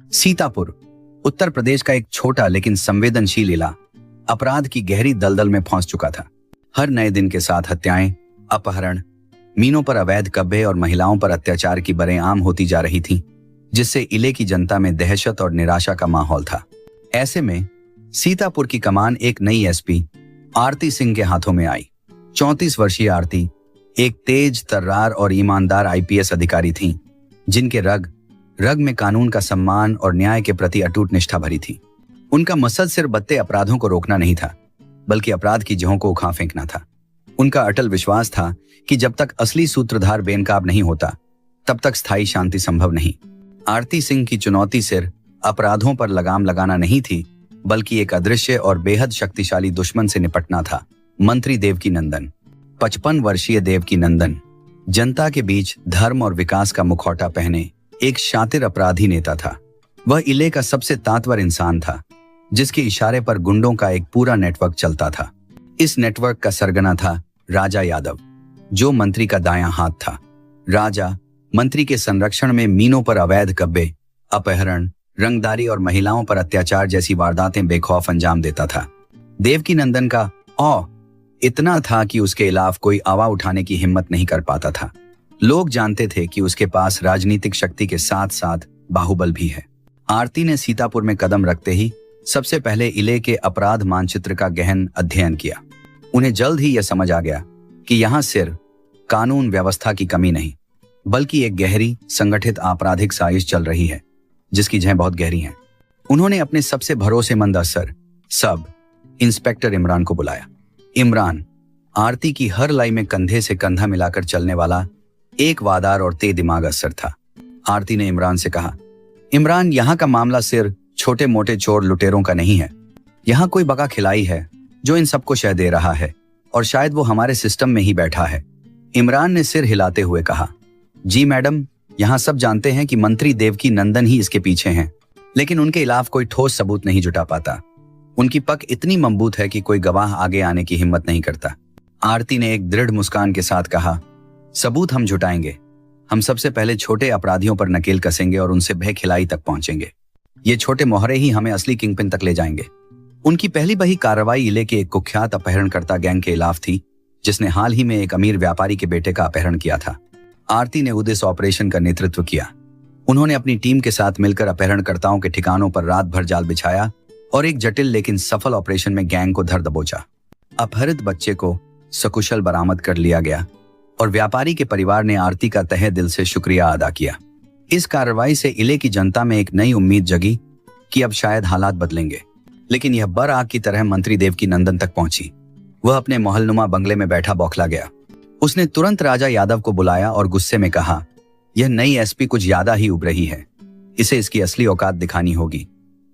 सीतापुर उत्तर प्रदेश का एक छोटा लेकिन संवेदनशील इला अपराध की गहरी दलदल में फंस चुका था। हर नए दिन के साथ हत्याएं, अपहरण, मीनों पर अवैध कब्जे और महिलाओं पर अत्याचार की बरें आम होती जा रही थीं, जिससे इले की जनता में दहशत और निराशा का माहौल था। ऐसे में सीतापुर की कमान एक नई एसपी आरती सिंह के हाथों में आई। 34 वर्षीय आरती एक तेज, तर्रार और ईमानदार आईपीएस अधिकारी थीं, जिनके रग रग में कानून का सम्मान और न्याय के प्रति अटूट निष्ठा भरी थी। उनका मकसद सिर्फ बढ़ते अपराधों को रोकना नहीं था, बल्कि अपराध की जड़ों को उखाड़ फेंकना था। उनका अटल विश्वास था कि जब तक असली सूत्रधार बेनकाब नहीं होता, तब तक स्थायी शांति संभव नहीं। आरती सिंह की चुनौती सिर्फ अपराधों पर लगाम लगाना नहीं थी, बल्कि एक अदृश्य और बेहद शक्तिशाली दुश्मन से निपटना था। मंत्री देवकीनंदन, 55 वर्षीय देवकीनंदन, जनता के बीच धर्म और विकास का मुखौटा पहने एक शातिर अपराधी नेता था। वह इले का सबसे ताकतवर इंसान था, जिसके इशारे पर गुंडों का एक पूरा नेटवर्क चलता था। इस नेटवर्क का सरगना था राजा यादव, जो मंत्री का दायां हाथ था। राजा मंत्री के संरक्षण में मीनों पर अवैध कब्जे, अपहरण, रंगदारी और महिलाओं पर अत्याचार जैसी वारदातें बेखौफ अंजाम देता था। देवकीनंदन का औ इतना था कि उसके खिलाफ कोई आवाज उठाने की हिम्मत नहीं कर पाता था। लोग जानते थे कि उसके पास राजनीतिक शक्ति के साथ साथ बाहुबल भी है। आरती ने सीतापुर में कदम रखते ही सबसे पहले इले के अपराध मानचित्र का गहन अध्ययन किया। उन्हें जल्द ही यह समझ आ गया कि यहाँ सिर्फ कानून व्यवस्था की कमी नहीं, बल्कि एक गहरी संगठित आपराधिक साजिश चल रही है, जिसकी जड़ें बहुत गहरी हैं। उन्होंने अपने सबसे भरोसेमंद अफसर सब इंस्पेक्टर इमरान को बुलाया। इमरान आरती की हर लाई में कंधे से कंधा मिलाकर चलने वाला एक वादार और तेज दिमाग अफसर था। आरती ने इमरान से कहा, इमरान, यहाँ का मामला सिर्फ छोटे मोटे चोर लुटेरों का नहीं है। यहाँ कोई बका खिलाई है जो इन सबको शह दे रहा है, और शायद वो हमारे सिस्टम में ही बैठा है। इमरान ने सिर हिलाते हुए कहा, जी मैडम, यहाँ सब जानते हैं कि मंत्री देवकीनंदन ही इसके पीछे हैं, लेकिन उनके खिलाफ कोई ठोस सबूत नहीं जुटा पाता। उनकी पक इतनी मजबूत है कि कोई गवाह आगे आने की हिम्मत नहीं करता। आरती ने एक दृढ़ मुस्कान के साथ कहा, सबूत हम जुटाएंगे। हम सबसे पहले छोटे अपराधियों पर नकेल कसेंगे और उनसे भय खिलाई तक पहुंचेंगे। ये छोटे मोहरे ही हमें असली किंगपिन तक ले जाएंगे। उनकी पहली बही कार्रवाई इले के एक कुख्यात अपहरणकर्ता गैंग के खिलाफ थी, जिसने हाल ही में एक अमीर व्यापारी के बेटे का अपहरण किया था। आरती ने उस ऑपरेशन का नेतृत्व किया। उन्होंने अपनी टीम के साथ मिलकर अपहरणकर्ताओं के ठिकानों पर रात भर जाल बिछाया और एक जटिल लेकिन सफल ऑपरेशन में गैंग को धर दबोचा। अपहरित बच्चे को सकुशल बरामद कर लिया गया और व्यापारी के परिवार ने आरती का तहे दिल से शुक्रिया अदा किया। इस कार्रवाई से इले की जनता में एक नई उम्मीद जगी कि अब शायद हालात बदलेंगे। लेकिन यह बर आग की तरह मंत्री देवकीनंदन तक पहुंची। वह अपने महलनुमा बंगले में बैठा बौखला गया। उसने तुरंत राजा यादव को बुलाया और गुस्से में कहा, यह नई एसपी कुछ ज्यादा ही उब रही है। इसे इसकी असली औकात दिखानी होगी।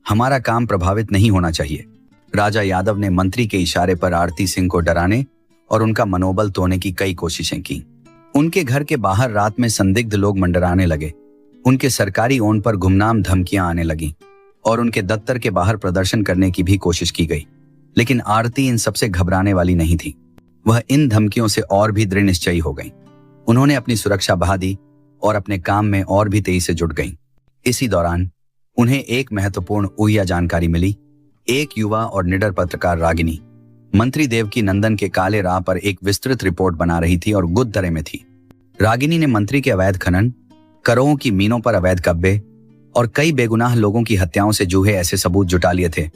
हमारा काम प्रभावित नहीं होना चाहिए। राजा यादव ने मंत्री के इशारे पर आरती सिंह को डराने और उनका मनोबल तोड़ने की कई कोशिशें की। उनके घर के बाहर रात में संदिग्ध लोग मंडराने लगे। उनके सरकारी ओन पर गुमनाम धमकियां आने लगीं और उनके दफ्तर के बाहर प्रदर्शन करने की भी कोशिश की गई। लेकिन आरती इन सबसे घबराने वाली नहीं थी। वह इन धमकियों से और भी दृढ़ निश्चयी हो गई। उन्होंने अपनी सुरक्षा बढ़ा दी और अपने काम में और भी तेजी से जुट गईं। इसी दौरान उन्हें एक महत्वपूर्ण ऊहिया जानकारी मिली। एक युवा और निडर पत्रकार रागिनी मंत्री देवकीनंदन के काले राह पर एक विस्तृत रिपोर्ट बना रही थी और गुद दरे में थी। रागिनी ने मंत्री के अवैध खनन, करोड़ों की मीनों पर अवैध कब्जे और कई बेगुनाह लोगों की हत्याओं से जुड़े ऐसे सबूत जुटा लिए थे,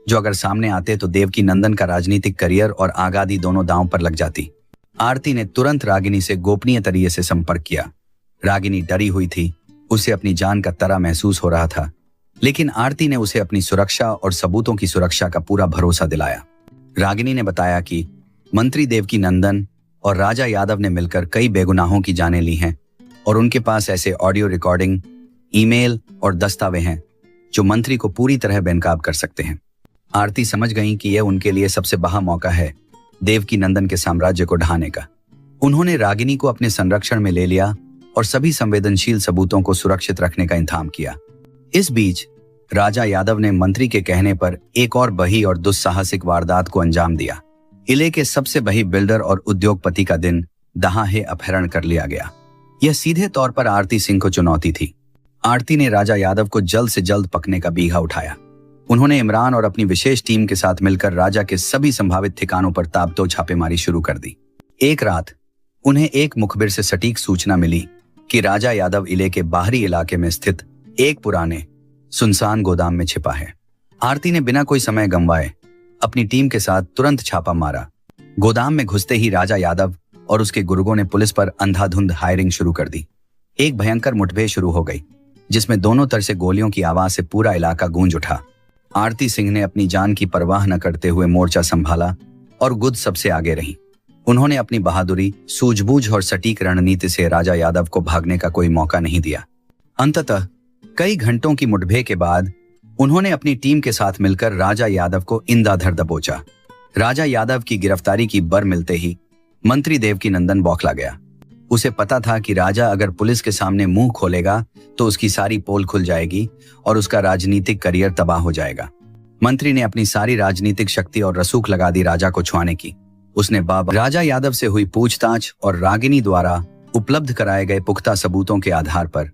जो अगर सामने आते तो देवकीनंदन का राजनीतिक करियर और आगादी दोनों दांव पर लग जाती। आरती ने तुरंत रागिनी से गोपनीय तरीके से संपर्क किया। रागिनी डरी हुई थी। उसे अपनी जान का तरा महसूस हो रहा था, लेकिन आरती ने उसे अपनी सुरक्षा और सबूतों की सुरक्षा का पूरा भरोसा दिलाया। रागिनी ने बताया कि मंत्री देवकीनंदन और राजा यादव ने मिलकर कई बेगुनाहों की जानें ली हैं और उनके पास ऐसे ऑडियो रिकॉर्डिंग, ईमेल और दस्तावेज हैं जो मंत्री को पूरी तरह बेनकाब कर सकते हैं। आरती समझ गई कि यह उनके लिए सबसे बड़ा मौका है देवकीनंदन के साम्राज्य को ढहाने का। उन्होंने रागिनी को अपने संरक्षण में ले लिया और सभी संवेदनशील सबूतों को सुरक्षित रखने का इंतजाम किया। इस बीच राजा यादव ने मंत्री के कहने पर एक और बही और दुस्साहसिक वारदात को अंजाम दिया। इले के सबसे बही बिल्डर और उद्योगपति का दिन दहाड़े अपहरण कर लिया गया। यह सीधे तौर पर आरती सिंह को चुनौती थी। आरती ने राजा यादव को जल्द से जल्द पकने का बीघा उठाया। उन्होंने इमरान और अपनी विशेष टीम के साथ मिलकर राजा के सभी संभावित ठिकानों पर ताबड़तोड़ छापेमारी शुरू कर दी। एक रात उन्हें एक मुखबिर से सटीक सूचना मिली कि राजा यादव इले के बाहरी इलाके में स्थित एक पुराने सुनसान गोदाम में छिपा है। आरती ने बिना कोई समय गंवाए अपनी टीम के साथ तुरंत छापा मारा। गोदाम में घुसते ही राजा यादव और उसके गुर्गों ने पुलिस पर अंधाधुंध फायरिंग शुरू कर दी। एक भयंकर मुठभेड़ शुरू हो गई, जिसमें दोनों तरफ से गोलियों की आवाज से पूरा इलाका गूंज उठा। आरती सिंह ने अपनी जान की परवाह न करते हुए मोर्चा संभाला और गुद सबसे आगे रही। उन्होंने अपनी बहादुरी, सूझबूझ और सटीक रणनीति से राजा यादव को भागने का कोई मौका नहीं दिया। अंततः कई घंटों की मुठभेड़ के बाद उन्होंने अपनी टीम के साथ मिलकर राजा यादव को इंदाधर दबोचा। राजा यादव की गिरफ्तारी की बर मिलते ही मंत्री देवकीनंदन बौखला गया। उसे पता था कि राजा अगर पुलिस के सामने मुंह खोलेगा तो उसकी सारी पोल खुल जाएगी और उसका राजनीतिक करियर तबाह हो जाएगा। मंत्री ने अपनी सारी राजनीतिक शक्ति और रसूख लगा दी राजा को छुआने की। उसने बाबा राजा यादव से हुई पूछताछ और रागिनी द्वारा उपलब्ध कराए गए पुख्ता सबूतों के आधार पर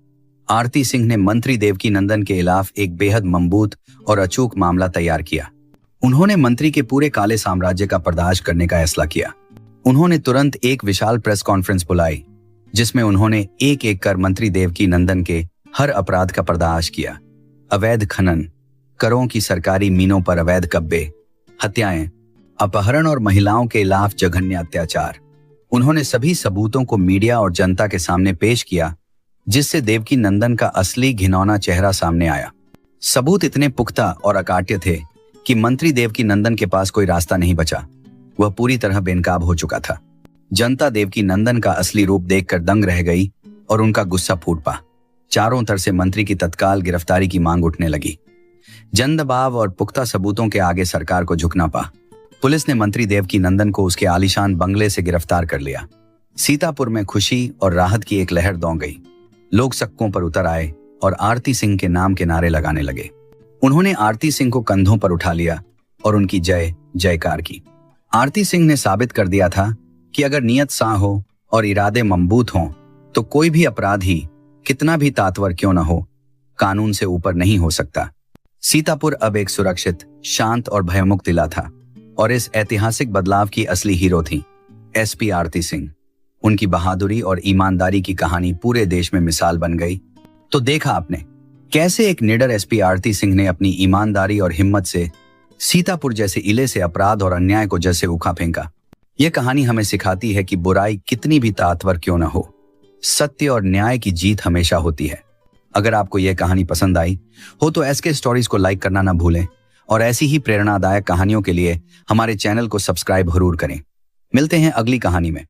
आरती सिंह ने मंत्री देवकीनंदन के खिलाफ एक बेहद मजबूत और अचूक मामला तैयार किया। उन्होंने मंत्री के पूरे काले साम्राज्य का पर्दाफाश करने का फैसला किया। उन्होंने तुरंत एक विशाल प्रेस कॉन्फ्रेंस बुलाई, जिसमें उन्होंने एक एक कर मंत्री देवकीनंदन के हर अपराध का पर्दाफाश किया। अवैध खनन, करों की सरकारी मीनों पर अवैध कब्जे, हत्याएं, अपहरण और महिलाओं के खिलाफ जघन्य अत्याचार। उन्होंने सभी सबूतों को मीडिया और जनता के सामने पेश किया, जिससे देवकीनंदन का असली घिनौना चेहरा सामने आया। सबूत इतने पुख्ता और अकाट्य थे कि मंत्री देवकीनंदन के पास कोई रास्ता नहीं बचा। वह पूरी तरह बेनकाब हो चुका था। जनता देवकीनंदन का असली रूप देखकर दंग रह गई और उनका गुस्सा फूट पा। चारों तरफ से मंत्री की तत्काल गिरफ्तारी की मांग उठने लगी। जन दबाव और पुख्ता सबूतों के आगे सरकार को झुकना पा। पुलिस ने मंत्री देवकीनंदन को उसके आलीशान बंगले से गिरफ्तार कर लिया। सीतापुर में खुशी और राहत की एक लहर दौड़ गई। लोग सड़कों पर उतर आए और आरती सिंह के नाम के नारे लगाने लगे। उन्होंने आरती सिंह को कंधों पर उठा लिया और उनकी जय जयकार की। आरती सिंह ने साबित कर दिया था कि अगर नियत साफ हो और इरादे मजबूत हों तो कोई भी अपराधी कितना भी ताकतवर क्यों न हो, कानून से ऊपर नहीं हो सकता। सीतापुर अब एक सुरक्षित, शांत और भयमुक्त जिला था और इस ऐतिहासिक बदलाव की असली हीरो थी एसपी आरती सिंह। उनकी बहादुरी और ईमानदारी की कहानी पूरे देश में मिसाल बन गई। तो देखा आपने कैसे एक निडर एसपी आरती सिंह ने अपनी ईमानदारी और हिम्मत से सीतापुर जैसे इले से अपराध और अन्याय को जैसे उखा फेंका। यह कहानी हमें सिखाती है कि बुराई कितनी भी ताकतवर क्यों न हो, सत्य और न्याय की जीत हमेशा होती है। अगर आपको यह कहानी पसंद आई हो तो एसके स्टोरीज को लाइक करना ना भूलें और ऐसी ही प्रेरणादायक कहानियों के लिए हमारे चैनल को सब्सक्राइब जरूर करें। मिलते हैं अगली कहानी में।